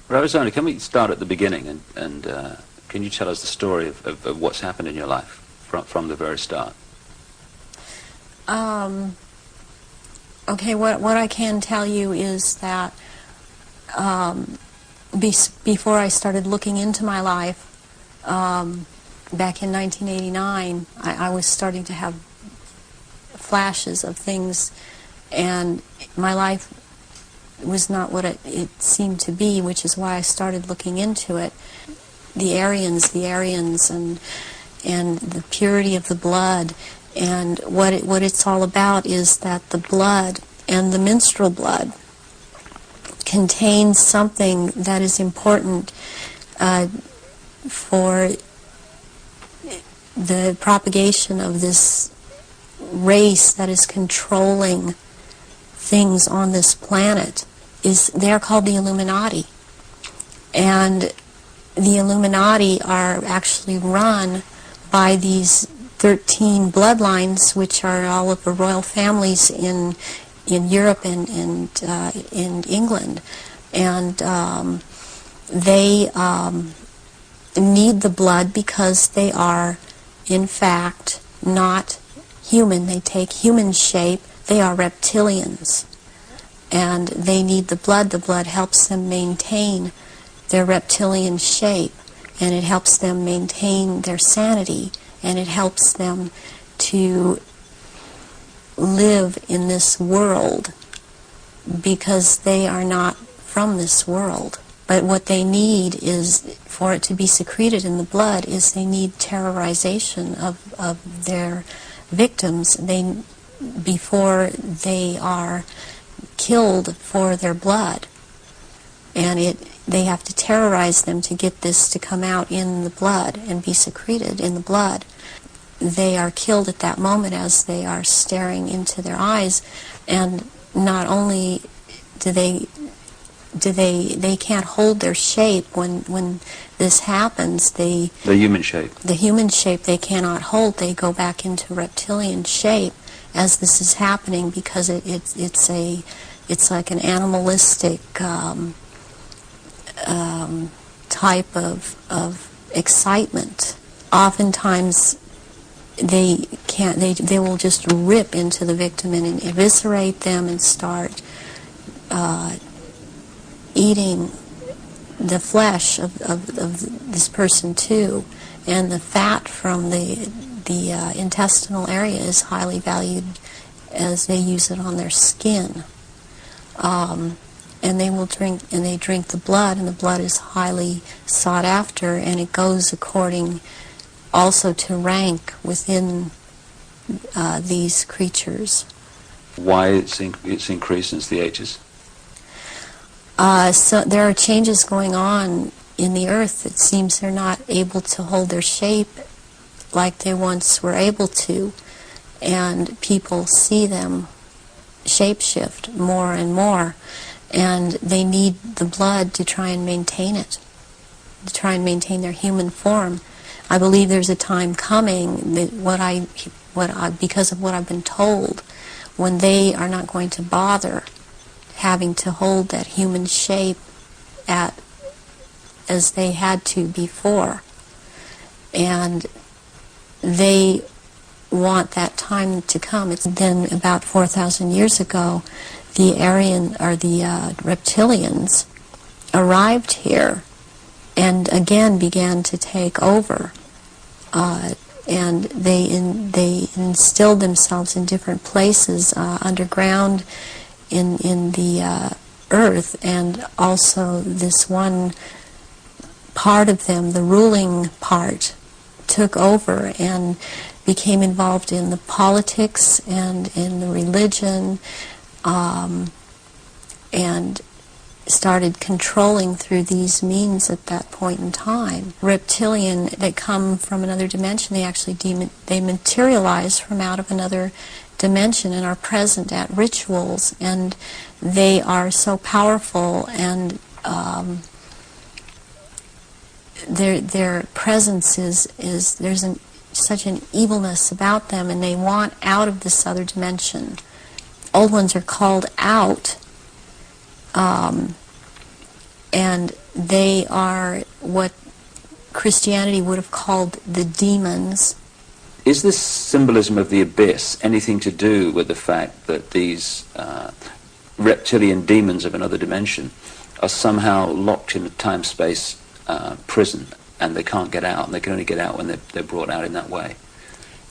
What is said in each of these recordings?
Rosanna, can we start at the beginning, and can you tell us the story of what's happened in your life from the very start? Okay, what I can tell you is that before I started looking into my life, back in 1989, I was starting to have flashes of things, and my life was not what it seemed to be, which is why I started looking into it. The Aryans, and the purity of the blood, and what it's all about is that the blood and the menstrual blood contains something that is important for the propagation of this race that is controlling things on this planet. They're called the Illuminati, and the Illuminati are actually run by these 13 bloodlines, which are all of the royal families in Europe and in England, and they need the blood because they are, in fact, not human. They take human shape. They are reptilians, and they need the blood. The blood helps them maintain their reptilian shape, and it helps them maintain their sanity, and it helps them to live in this world because they are not from this world. But what they need is, for it to be secreted in the blood, is they need terrorization of their victims before they are killed for their blood. And they have to terrorize them to get this to come out in the blood and be secreted in the blood. They are killed at that moment as they are staring into their eyes, and not only do they can't hold their shape when this happens. The human shape. The human shape they cannot hold. They go back into reptilian shape as this is happening, because it's like an animalistic type of excitement. Oftentimes they will just rip into the victim and eviscerate them and start eating the flesh of this person too, and the fat from the intestinal area is highly valued, as they use it on their skin. And they drink the blood, and the blood is highly sought after, and it goes according also to rank within these creatures. Why it's increased since the ages? So there are changes going on in the earth. It seems they're not able to hold their shape like they once were able to, and people see them shapeshift more and more, and they need the blood to try and maintain it, to try and maintain their human form. I believe there's a time coming that because of what I've been told, when they are not going to bother having to hold that human shape as they had to before, and they want that time to come. It's then about 4,000 years ago, the reptilians arrived here and again began to take over, and they instilled themselves in different places underground in the earth, and also this one part of them, the ruling part, took over and became involved in the politics and in the religion, and started controlling through these means at that point in time. Reptilian that come from another dimension, they actually they materialize from out of another dimension and are present at rituals, and they are so powerful, and their presence is there's such an evilness about them, and they want out of this other dimension. Old ones are called out And they are what Christianity would have called the demons. Is this symbolism of the abyss anything to do with the fact that these reptilian demons of another dimension are somehow locked in a time-space prison, and they can't get out, and they can only get out when they're brought out in that way?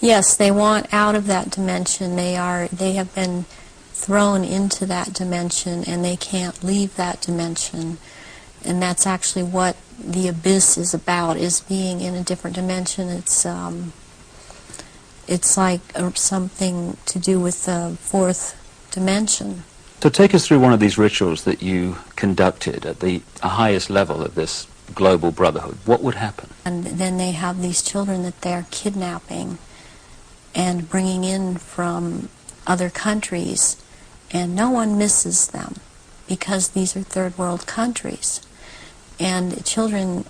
Yes, they want out of that dimension. They have been thrown into that dimension, and they can't leave that dimension. And that's actually what the abyss is about, is being in a different dimension. It's like something to do with the fourth dimension. So take us through one of these rituals that you conducted at the highest level of this global brotherhood. What would happen? And then they have these children that they're kidnapping and bringing in from other countries, and no one misses them because these are third world countries. And children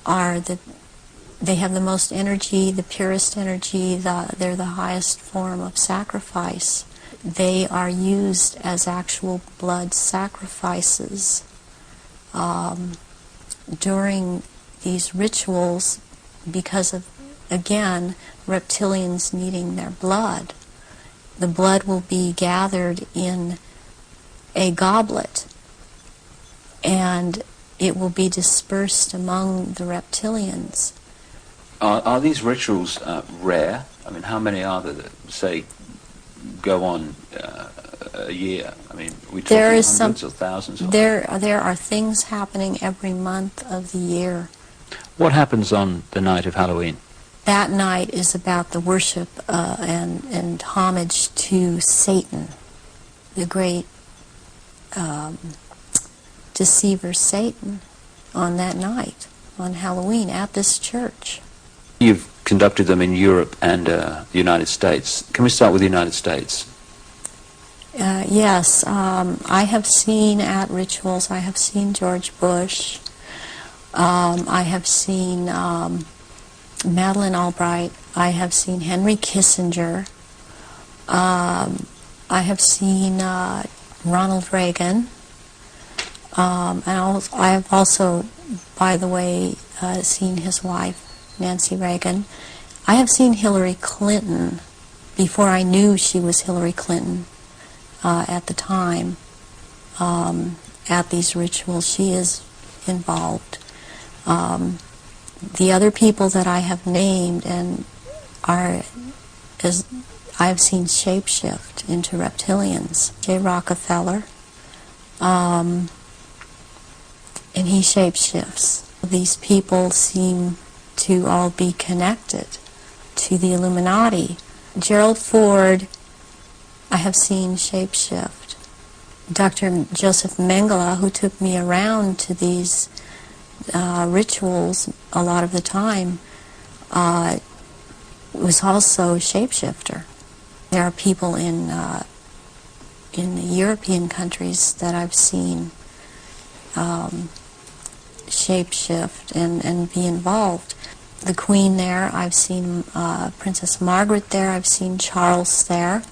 they have the most energy, the purest energy, they're the highest form of sacrifice. They are used as actual blood sacrifices during these rituals because of, again, reptilians needing their blood. The blood will be gathered in a goblet, and it will be dispersed among the reptilians. Are these rituals rare? I mean, how many are there that, say, go on a year? I mean, are we talking hundreds or thousands? There are things happening every month of the year. What happens on the night of Halloween? That night is about the worship and homage to Satan, the great deceiver Satan, on that night, on Halloween, at this church. You've conducted them in Europe and the United States. Can we start with the United States? Yes, I have seen at rituals, I have seen George Bush, I have seen Madeleine Albright, I have seen Henry Kissinger, I have seen Ronald Reagan, and I have also, by the way, seen his wife, Nancy Reagan. I have seen Hillary Clinton before I knew she was Hillary Clinton at the time. At these rituals, she is involved. The other people that I have named I have seen shapeshift into reptilians. J. Rockefeller, and he shapeshifts. These people seem to all be connected to the Illuminati. Gerald Ford, I have seen shapeshift. Dr. Joseph Mengele, who took me around to these rituals a lot of the time, was also a shapeshifter. There are people in the European countries that I've seen shapeshift and be involved. The Queen there, I've seen Princess Margaret there, I've seen Charles there,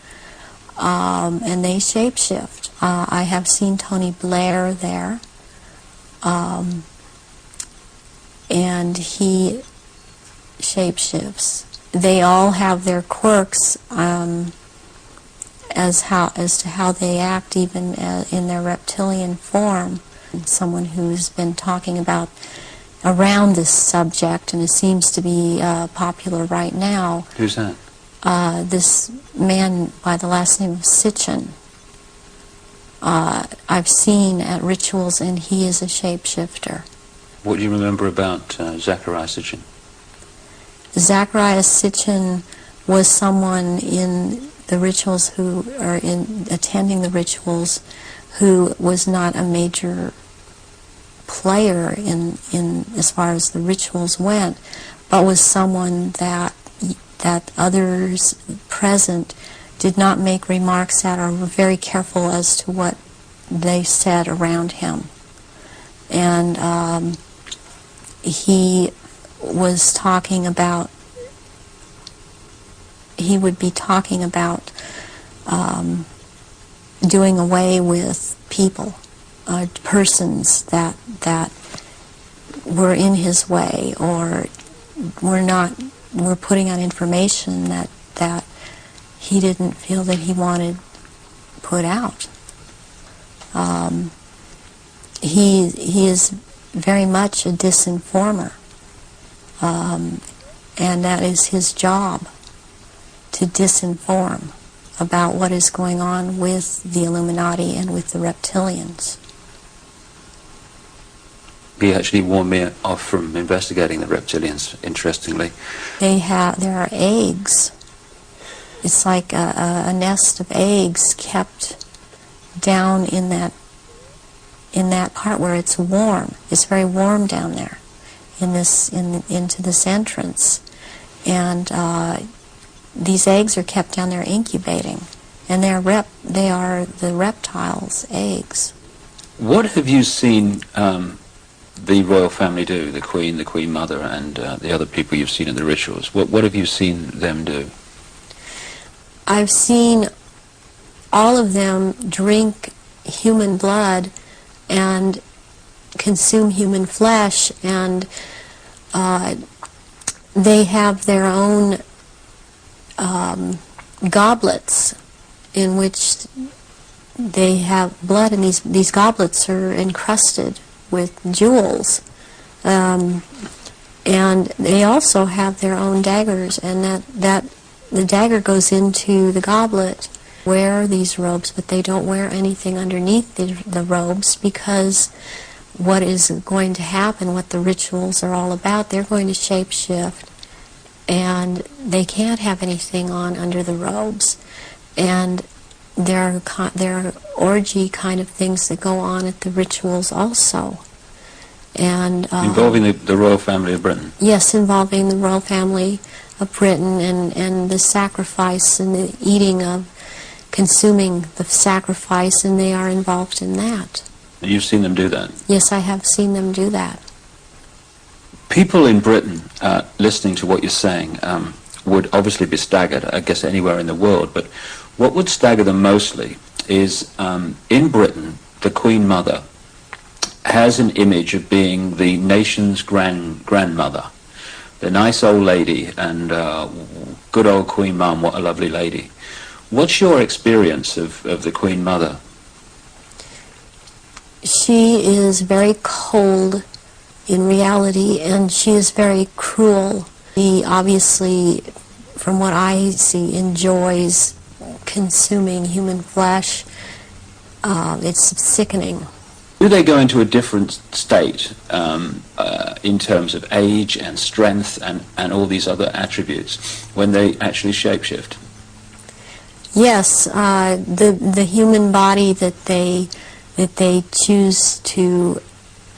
and they shapeshift. I have seen Tony Blair there, and he shapeshifts. They all have their quirks as to how they act, even in their reptilian form. Someone who's been talking about around this subject, and it seems to be popular right now. Who's that? This man by the last name of Sitchin. I've seen at rituals, and he is a shapeshifter. What do you remember about Zachariah Sitchin? Zachariah Sitchin was someone in the rituals attending the rituals who was not a major player in as far as the rituals went, but was someone that others present did not make remarks at, or were very careful as to what they said around him. And he was talking about, he would be talking about doing away with people persons that were in his way, or were putting out information that he didn't feel that he wanted put out. He is very much a disinformer, and that is his job, to disinform about what is going on with the Illuminati and with the reptilians. He actually warned me off from investigating the reptilians, interestingly. There are eggs. It's like a nest of eggs kept down in that part where it's warm. It's very warm down there into this entrance. And these eggs are kept down there incubating. And they are the reptiles' eggs. What have you seen the royal family do, the Queen Mother, and the other people you've seen in the rituals? What have you seen them do? I've seen all of them drink human blood and consume human flesh, and they have their own goblets in which they have blood, and these goblets are encrusted with jewels, and they also have their own daggers, and that the dagger goes into the goblet. Wear these robes, but they don't wear anything underneath the robes, because what is going to happen, what the rituals are all about, they're going to shapeshift, and they can't have anything on under the robes. And there are orgy kind of things that go on at the rituals also. And involving the royal family of Britain? Yes, involving the royal family of Britain, and the sacrifice and the eating of, consuming the sacrifice, and they are involved in that. And you've seen them do that? Yes, I have seen them do that. People in Britain, listening to what you're saying, would obviously be staggered, I guess anywhere in the world, but what would stagger them mostly is, in Britain, the Queen Mother has an image of being the nation's grandmother. The nice old lady, and good old Queen Mum, what a lovely lady. What's your experience of the Queen Mother? She is very cold in reality, and she is very cruel. She obviously, from what I see, enjoys consuming human flesh. It's sickening. Do they go into a different state in terms of age and strength and all these other attributes when they actually shapeshift? Yes, the human body that they choose to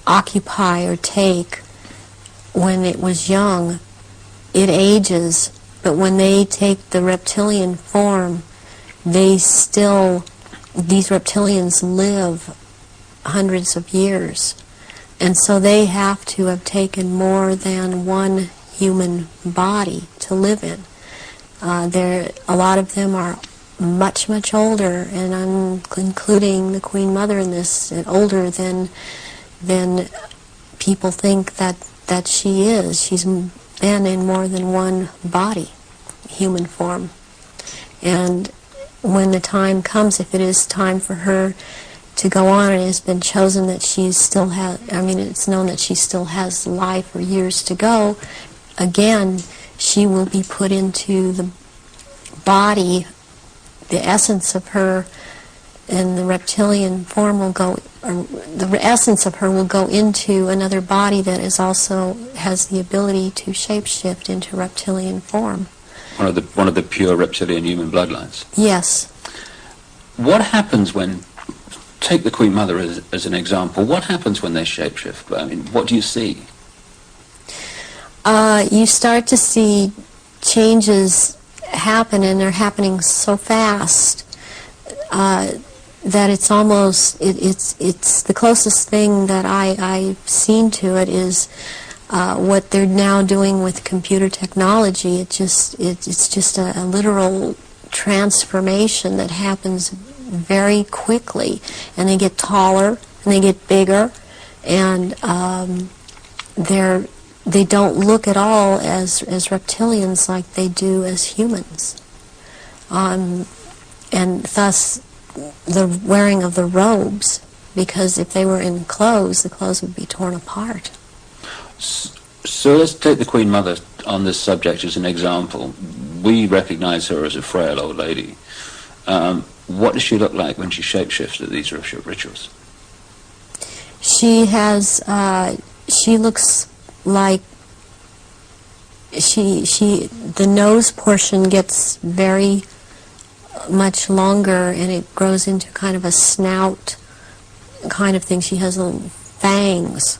occupy or take when it was young, it ages, but when they take the reptilian form, these reptilians live hundreds of years, and so they have to have taken more than one human body to live in. A lot of them are much, much older, and I'm including the Queen Mother in this, older than people think that she is. She's been in more than one body, human form. And when the time comes, if it is time for her to go on, it has been chosen that she still has, it's known that she still has life or years to go, again, she will be put into the body, the essence of her, and the reptilian form will go, or the essence of her will go into another body that is also has the ability to shapeshift into reptilian form. One of the pure reptilian human bloodlines. Yes. What happens when, take the Queen Mother as an example, what happens when they shapeshift? I mean, what do you see? You start to see changes happen, and they're happening so fast that it's almost, it's the closest thing that I've seen to it is what they're now doing with computer technology. It's just a literal transformation that happens very quickly, and they get taller and they get bigger, and they don't look at all as reptilians like they do as humans. And thus the wearing of the robes, because if they were in clothes, the clothes would be torn apart. So let's take the Queen Mother on this subject as an example. We recognize her as a frail old lady. What does she look like when she shapeshifts at these rituals? She has, she looks like, the nose portion gets very much longer, and it grows into kind of a snout kind of thing. She has little fangs,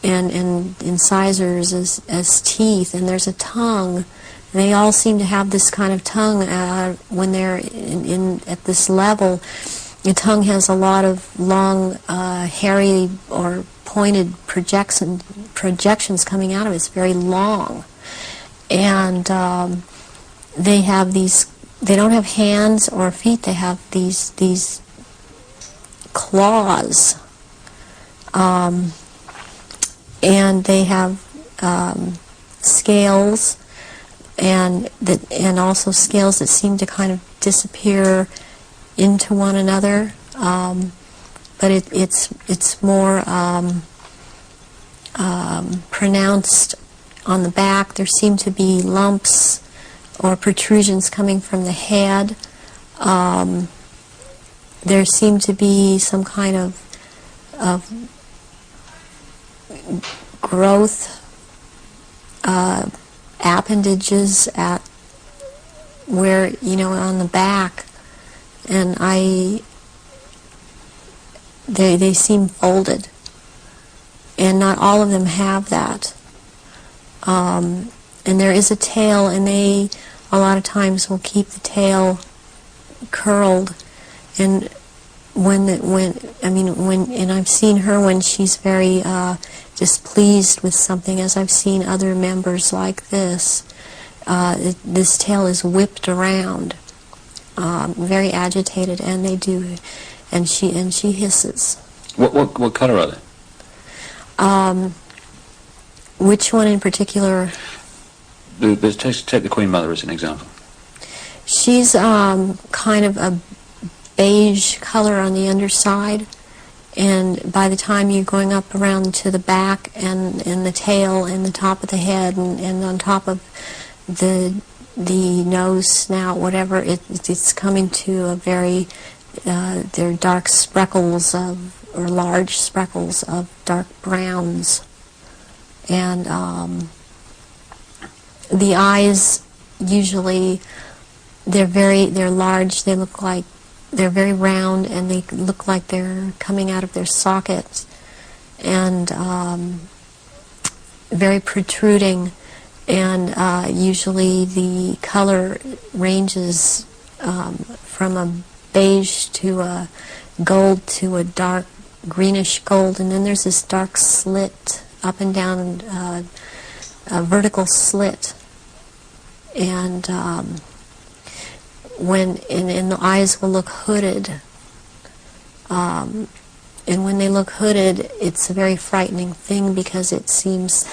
and incisors as teeth, and there's a tongue. They all seem to have this kind of tongue when they're at this level. The tongue has a lot of long, hairy or pointed projections coming out of it. It's very long. And they have these, they don't have hands or feet, they have these claws. And they have scales, and also scales that seem to kind of disappear into one another, but it's more pronounced on the back. There seem to be lumps or protrusions coming from the head. There seem to be some kind of growth appendages at where, on the back, and they seem folded, and not all of them have that. And there is a tail, and they a lot of times will keep the tail curled, and and I've seen her when she's very displeased with something, as I've seen other members like this. This tail is whipped around, very agitated, and they do, and she hisses. What color are they? Which one in particular? Take the Queen Mother as an example. She's kind of a beige color on the underside, and by the time you're going up around to the back and the tail and the top of the head and on top of the nose, snout, whatever, it's coming to a very, they're dark speckles or large speckles of dark browns. And the eyes, usually, they're large, they look like, they're very round, and they look like they're coming out of their sockets, and very protruding, and usually the color ranges from a beige to a gold to a dark greenish gold, and then there's this dark slit up and down, a vertical slit, and and the eyes will look hooded, and when they look hooded, it's a very frightening thing, because it seems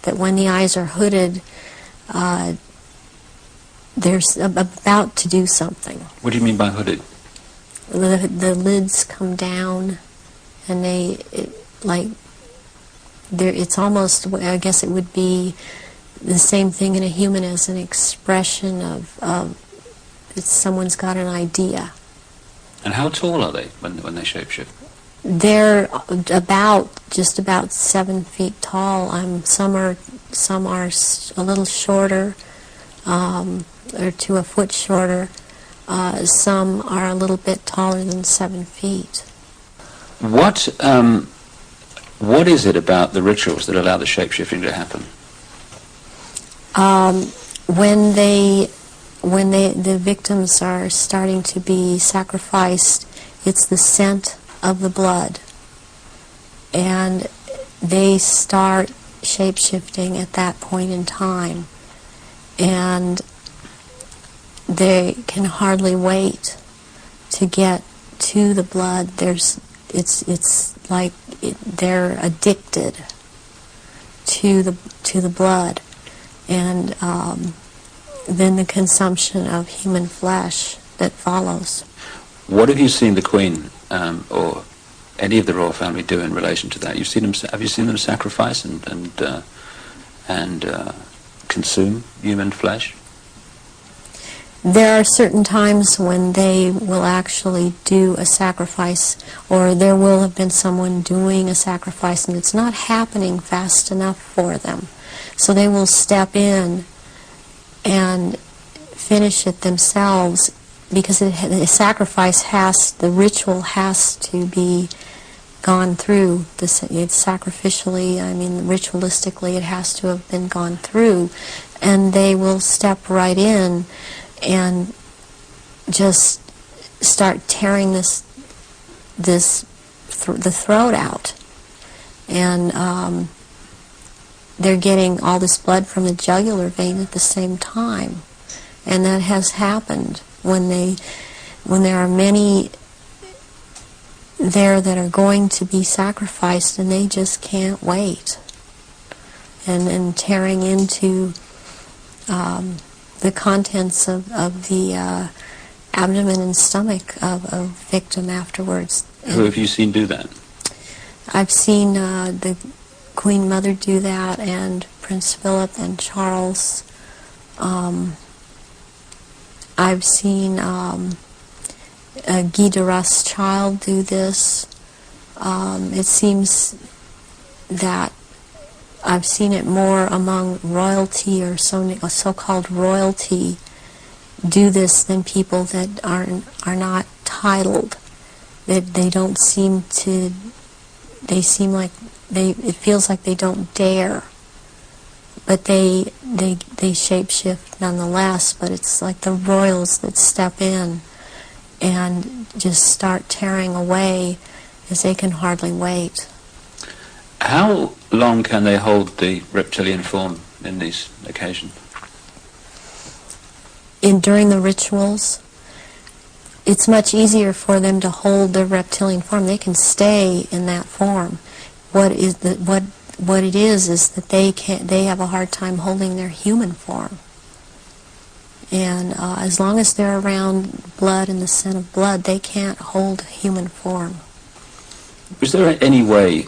that when the eyes are hooded, they're about to do something. What do you mean by hooded? The lids come down, and it's almost, I guess it would be the same thing in a human as an expression of someone's got an idea. And how tall are they when they shapeshift? They're just about 7 feet tall. Some are a little shorter, or to a foot shorter. Some are a little bit taller than 7 feet. What is it about the rituals that allow the shapeshifting to happen? When the victims are starting to be sacrificed, it's the scent of the blood, and they start shape-shifting at that point in time, and they can hardly wait to get to the blood. It's like they're addicted to the blood, and then the consumption of human flesh that follows. What have you seen the Queen or any of the royal family do in relation to that? Have you seen them sacrifice and consume human flesh? There are certain times when they will actually do a sacrifice, or there will have been someone doing a sacrifice and it's not happening fast enough for them. So they will step in and finish it themselves, because the ritual has to be gone through. It's sacrificially, ritualistically, it has to have been gone through. And they will step right in and just start tearing the throat out. And they're getting all this blood from the jugular vein at the same time. And that has happened when there are many there that are going to be sacrificed, and they just can't wait. And tearing into the contents of the abdomen and stomach of a victim afterwards. Who have you seen do that? I've seen the Queen Mother do that, and Prince Philip and Charles. I've seen Guy de Rothschild do this. It seems that I've seen it more among royalty, or so-called royalty, do this than people that are not titled. That they don't seem to. They seem like it feels like they don't dare. But they shapeshift nonetheless. But it's like the royals that step in and just start tearing away as they can hardly wait. How long can they hold the reptilian form in these occasions? During the rituals, it's much easier for them to hold their reptilian form. They can stay in that form. What it is that they have a hard time holding their human form. And as long as they're around blood and the scent of blood, they can't hold human form. Was there any way,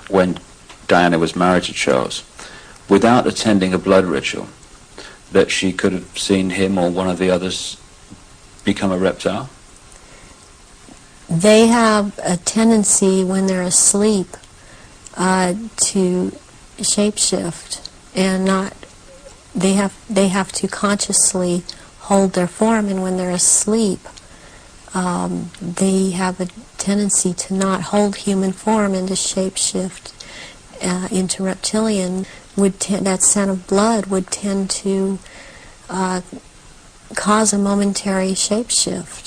when Diana was married to Charles, without attending a blood ritual, that she could have seen him or one of the others become a reptile? They have a tendency when they're asleep to shapeshift, and they have to consciously hold their form, and when they're asleep, they have a tendency to not hold human form and to shapeshift into reptilian. That scent of blood would tend to cause a momentary shapeshift.